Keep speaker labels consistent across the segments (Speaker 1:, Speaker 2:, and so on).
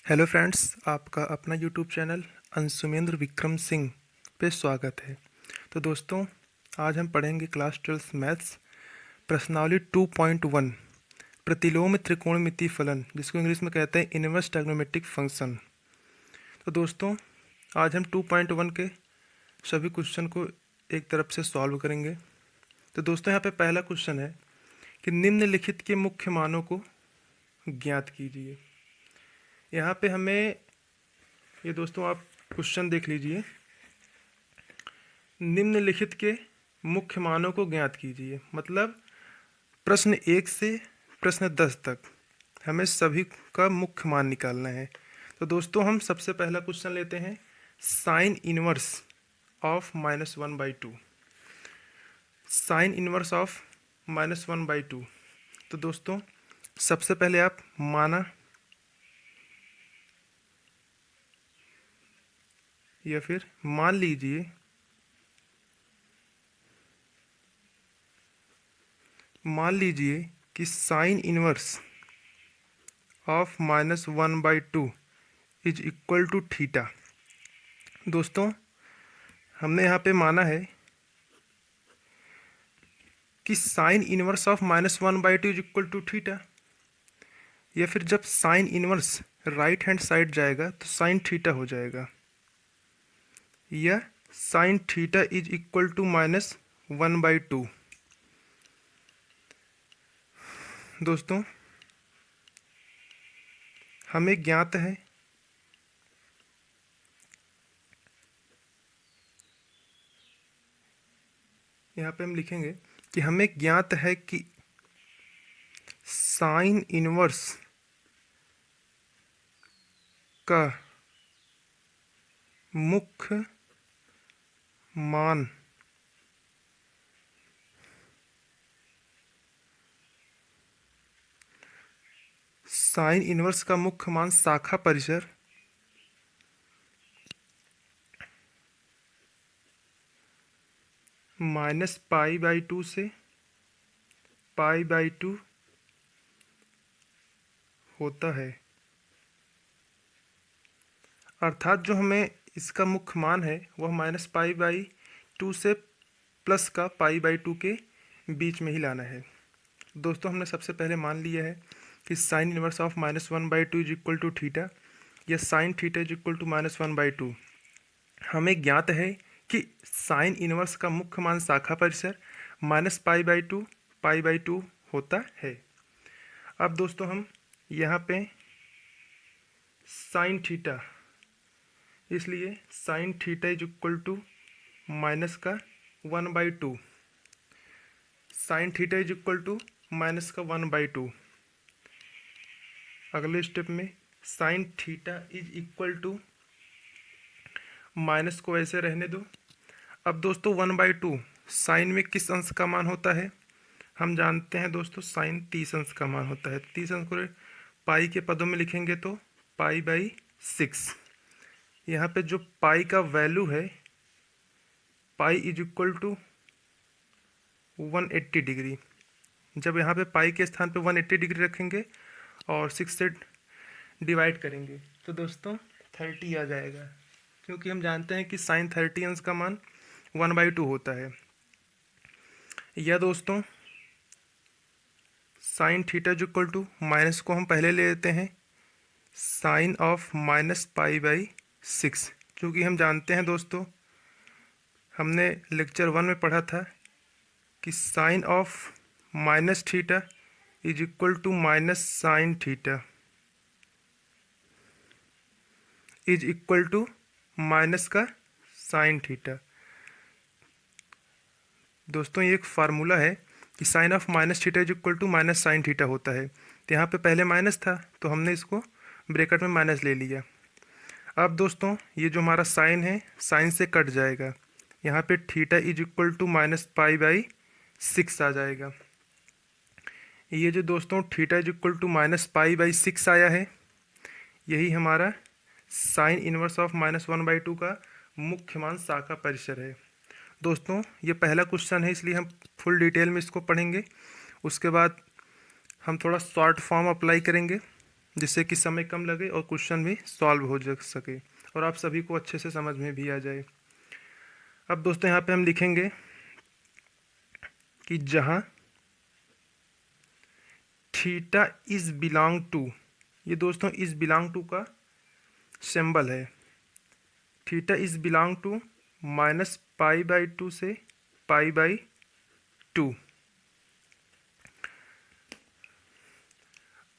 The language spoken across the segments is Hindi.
Speaker 1: हेलो फ्रेंड्स, आपका अपना यूट्यूब चैनल अंशुमेंद्र विक्रम सिंह पे स्वागत है। तो दोस्तों, आज हम पढ़ेंगे क्लास 12 मैथ्स प्रश्नावली 2.1 प्रतिलोम त्रिकोणमितीय फलन, जिसको इंग्लिश में कहते हैं इनवर्स ट्रिग्नोमेट्रिक फंक्शन। तो दोस्तों, आज हम 2.1 के सभी क्वेश्चन को एक तरफ से सॉल्व करेंगे। तो दोस्तों, यहाँ पे पहला क्वेश्चन है कि निम्नलिखित के मुख्य मानों को ज्ञात कीजिए। यहाँ पे हमें ये दोस्तों आप क्वेश्चन देख लीजिए, निम्नलिखित के मुख्य मानों को ज्ञात कीजिए, मतलब प्रश्न 1 से प्रश्न 10 तक हमें सभी का मुख्य मान निकालना है। तो दोस्तों, हम सबसे पहला क्वेश्चन लेते हैं, sign inverse of -1/2। Sign inverse of -1/2। तो दोस्तों, सबसे पहले आप माना या फिर मान लीजिए कि sine inverse of -1/2 is equal to theta. दोस्तों, हमने यहाँ पे माना है कि sine inverse of -1/2 is equal to theta, या फिर जब sine inverse right hand side जाएगा तो साइन थीटा हो जाएगा, या sine theta is equal to -1/2। दोस्तों, हमें ज्ञात है यहाँ पे हम लिखेंगे कि हमें ज्ञात है कि साइन इनवर्स का मुख्य मान साइन इनवर्स का मुख्य मान शाखा परिसर -π/2 से π/2 होता है। अर्थात जो हमें इसका मुख्य मान है वह -π/2 से प्लस का π/2 के बीच में ही लाना है। दोस्तों, हमने सबसे पहले मान लिया है कि sine inverse of -1/2 is equal to theta, या sine theta is equal to -1/2। हमें ज्ञात है कि साइन इनवर्स का मुख्य मान शाखा परिसर -π/2 होता है। अब दोस्तों, हम यहाँ पे साइन थीटा, इसलिए sine theta is equal to -1/2। Sine theta is equal to -1/2। अगले स्टेप में sine theta is equal to minus को ऐसे रहने दो। अब दोस्तों, 1/2 साइन में किस अंश का मान होता है? हम जानते हैं दोस्तों, साइन 30 अंश का मान होता है। 30 अंश को पाई के पदों में लिखेंगे तो π/6। यहाँ पे जो पाई का वैल्यू है, pi is equal to 180 degree. जब यहाँ पे पाई के स्थान पे 180 डिग्री रखेंगे और 6 से डिवाइड करेंगे तो दोस्तों 30 आ जाएगा, क्योंकि हम जानते हैं कि साइन 30 अंश का मान 1/2 होता है। या दोस्तों, sine theta is equal to, minus को हम पहले ले लेते हैं, साइन ऑफ -π/6, क्योंकि हम जानते हैं दोस्तों, हमने लेक्चर 1 में पढ़ा था कि sine of -θ is equal to -sin θ is equal to minus का sin θ। दोस्तों, ये एक फार्मूला है कि sine of -θ is equal to -sin θ होता है। तो यहाँ पे पहले माइनस था तो हमने इसको ब्रैकेट में माइनस ले लिया। अब दोस्तों, ये जो हमारा साइन है, साइन से कट जाएगा, यहाँ पे थीटा इज इक्वल टू -π/6 आ जाएगा। ये जो दोस्तों थीटा इज इक्वल टू -π/6 आया है, यही हमारा साइन इनवर्स ऑफ -1/2 का मुख्य मान शाखा परिसर है। दोस्तों, ये पहला क्वेश्चन है, इसलिए हम फुल डिटेल में इसको पढ़ेंगे। उसके बाद हम थोड़ा शॉर्ट फॉर्म अप्लाई करेंगे। जिससे कि समय कम लगे और क्वेश्चन भी सॉल्व हो जा सके और आप सभी को अच्छे से समझ में भी आ जाए। अब दोस्तों यहाँ पे हम लिखेंगे कि जहाँ थीटा इज बिलोंग टू, ये दोस्तों इज बिलोंग टू का सिंबल है। थीटा इज बिलोंग टू -π/2 से π/2।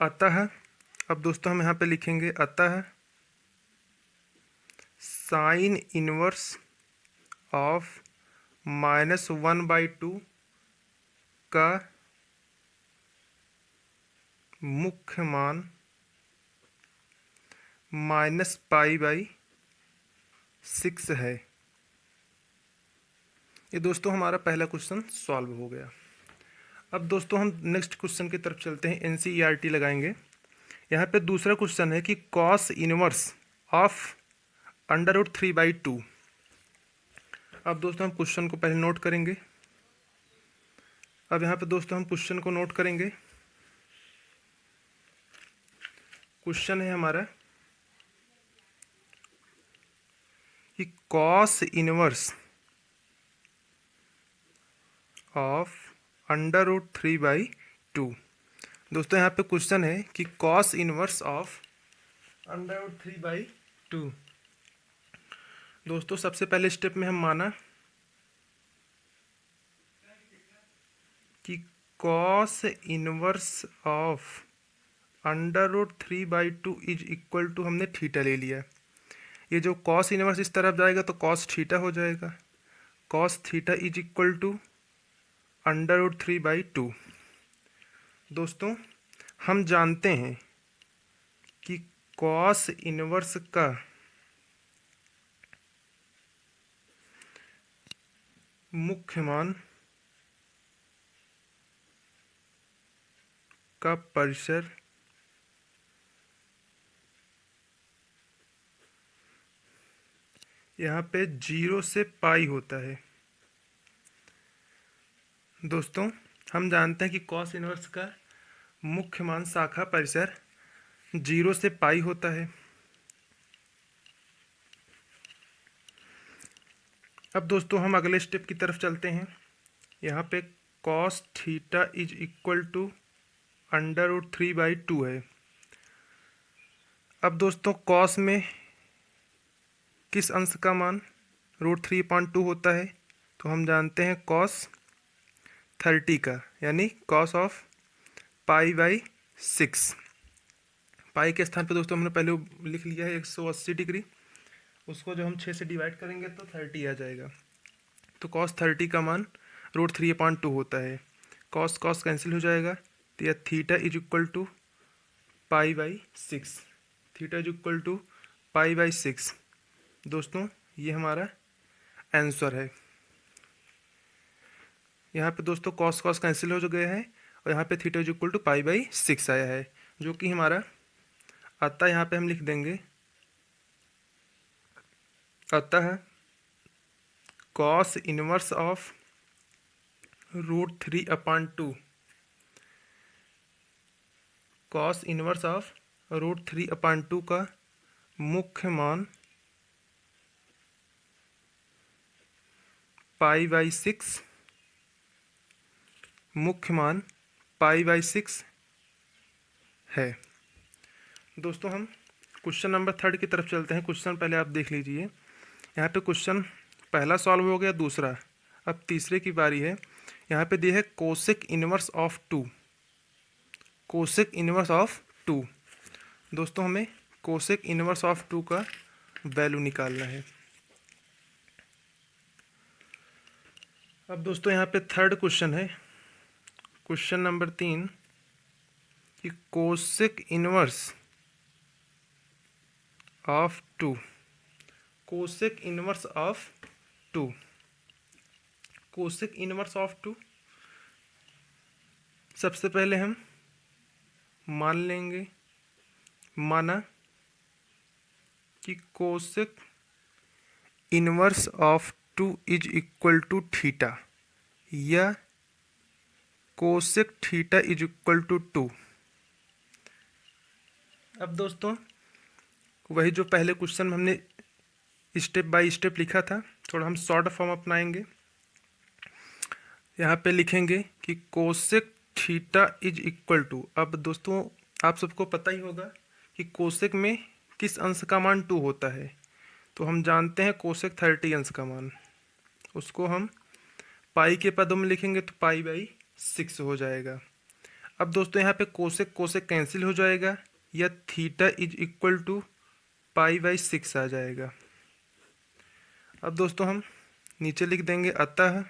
Speaker 1: अतः अब दोस्तों हम यहाँ पे लिखेंगे अतः साइन इनवर्स ऑफ -1/2 का मुख्य मान -π/6 है। ये दोस्तों हमारा पहला क्वेश्चन सॉल्व हो गया। अब दोस्तों हम नेक्स्ट क्वेश्चन की तरफ चलते हैं, एनसीईआरटी लगाएंगे। यहाँ पे दूसरा क्वेश्चन है कि कॉस इनवर्स ऑफ √3/2। अब दोस्तों हम क्वेश्चन को पहले नोट करेंगे। अब यहाँ पे दोस्तों हम क्वेश्चन को नोट करेंगे। क्वेश्चन है हमारा कि कॉस इनवर्स ऑफ √3/2। दोस्तों यहाँ पे क्वेश्चन है कि कॉस इनवर्स ऑफ √3/2। दोस्तों सबसे पहले स्टेप में हम माना कि cos inverse of √3/2 is equal to, हमने थीटा ले लिया। ये जो कॉस इनवर्स इस तरफ जाएगा तो कॉस थीटा हो जाएगा। Cos theta is equal to √3/2। दोस्तों हम जानते हैं कि कॉस इनवर्स का मुख्य मान का परिसर यहाँ पे 0 से पाई होता है। दोस्तों हम जानते हैं कि कॉस इनवर्स का मुख्य मान शाखा परिसर 0 से पाई होता है। अब दोस्तों हम अगले स्टेप की तरफ चलते हैं। यहाँ पे cos theta is equal to √3/2 है। अब दोस्तों कॉस में किस अंश का मान √3/2 होता है, तो हम जानते हैं कॉस 30 का, यानी कॉस ऑफ π/6। पाई के स्थान पे दोस्तों हमने पहले लिख लिया है 180 डिग्री, उसको जब हम 6 से डिवाइड करेंगे तो 30 आ जाएगा। तो कॉस 30 का मान √3/2 होता है। कॉस कॉस कैंसिल हो जाएगा, तो यह theta is equal to π/6। Theta is equal to π/6। दोस्तों ये हमारा आंसर है। यहाँ पे दोस्तों कॉस कॉस कैंसिल हो गया है और यहाँ पे थीटा इज इक्वल टू π/6 आया है, जो कि हमारा अतः यहाँ पे हम लिख देंगे अतः cos inverse of √3/2, cos inverse of √3/2 का मुख्य मान π/6, मुख्य मान π/6 है। दोस्तों हम क्वेश्चन नंबर 3 की तरफ चलते हैं। क्वेश्चन पहले आप देख लीजिए। यहाँ पे क्वेश्चन पहला सॉल्व हो गया, दूसरा, अब तीसरे की बारी है। यहाँ पे दिया है cosec inverse of 2। Cosec inverse of 2। दोस्तों हमें कोसेक इनवर्स ऑफ 2 का वैल्यू निकालना है। अब दोस्तों यहाँ पे थर्ड क्वेश्चन है, क्वेश्चन नंबर 3, कि cosec inverse of 2, cosec inverse of 2, cosec inverse of 2। सबसे पहले हम मान लेंगे, माना कि cosec inverse of 2 is equal to theta, या cosec theta is equal to 2। अब दोस्तों वही जो पहले क्वेश्चन में हमने स्टेप बाय स्टेप लिखा था, थोड़ा हम शॉर्ट फॉर्म अपनाएंगे। यहाँ पे लिखेंगे कि cosec theta is equal to, अब दोस्तों आप सबको पता ही होगा कि कोसेक में किस अंश का मान 2 होता है। तो हम जानते हैं कोसेक 30 अंश का मान, उसको हम पाई के पदों में लिखेंगे तो पाई बाई 6 हो जाएगा। अब दोस्तों यहाँ पे कोसेक कोसेक कैंसिल हो जाएगा, या theta is equal to pi by 6 आ जाएगा। अब दोस्तों हम नीचे लिख देंगे अतः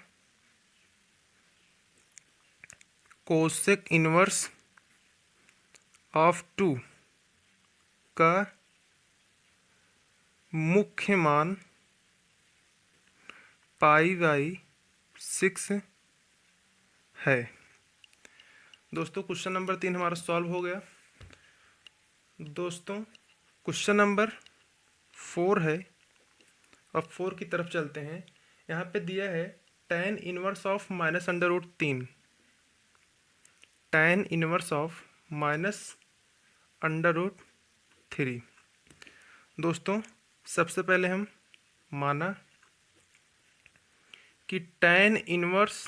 Speaker 1: कोसेक इनवर्स ऑफ 2 का मुख्य मान पाई बाई 6 है। दोस्तों क्वेश्चन नंबर 3 हमारा सॉल्व हो गया। दोस्तों क्वेश्चन नंबर 4 है, अब 4 की तरफ चलते हैं। यहाँ पे दिया है tan inverse of minus under root 3, tan inverse of minus under root 3। दोस्तों सबसे पहले हम माना कि tan inverse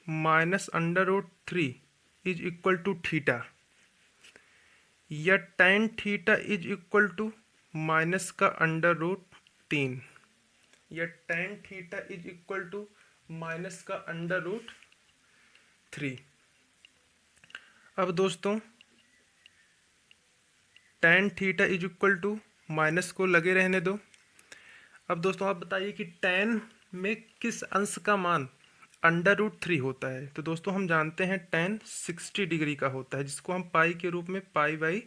Speaker 1: minus under root 3 is equal to theta, या tan theta is equal to minus का अंडर रूट 3, या tan theta is equal to minus का अंडर रूट 3। अब दोस्तों tan theta is equal to minus को लगे रहने दो। अब दोस्तों आप बताइए कि tan में किस अंश का मान अंडर रूट 3 होता है। तो दोस्तों हम जानते हैं tan 60 डिग्री का होता है, जिसको हम पाई के रूप में पाई बाई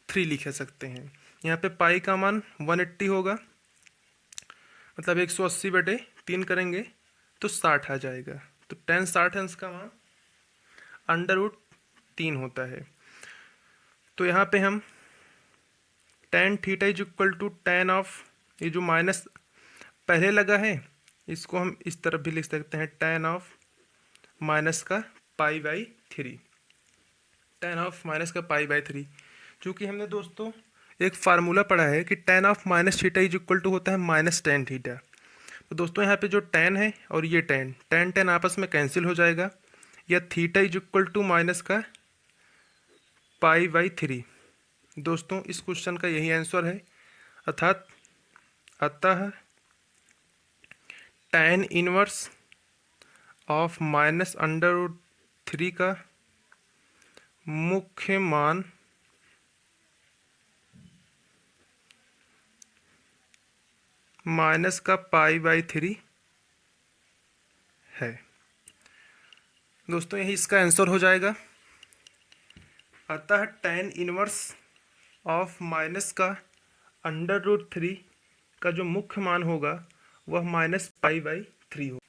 Speaker 1: 3 लिख सकते हैं। यहाँ पे पाई का मान 180 होगा, मतलब 180 बटे 3 करेंगे तो 60 आ जाएगा। तो tan 60 अंश का मान अंडर रूट 3 होता है। तो यहाँ पे हम tan theta is equal to tan of, ये जो माइनस पहले लगा है इसको हम इस तरफ भी लिख सकते हैं, tan ऑफ माइनस का pi by 3, tan of minus का पाई बाई 3। चूँकि हमने दोस्तों एक फार्मूला पढ़ा है कि tan of minus theta is equal to होता है माइनस tan थीटा। तो दोस्तों यहाँ पे जो tan है और ये tan आपस में कैंसिल हो जाएगा, या theta is equal to minus का पाई बाई 3। दोस्तों इस क्वेश्चन का यही आंसर है, अर्थात अतः tan inverse of minus under root 3 का मुख्य मान माइनस का पाई बाई 3 है। दोस्तों यही इसका आंसर हो जाएगा। अतः tan इनवर्स ऑफ माइनस का अंडर रूट 3 का जो मुख्य मान होगा वह माइनस पाई बाई 3 होगा।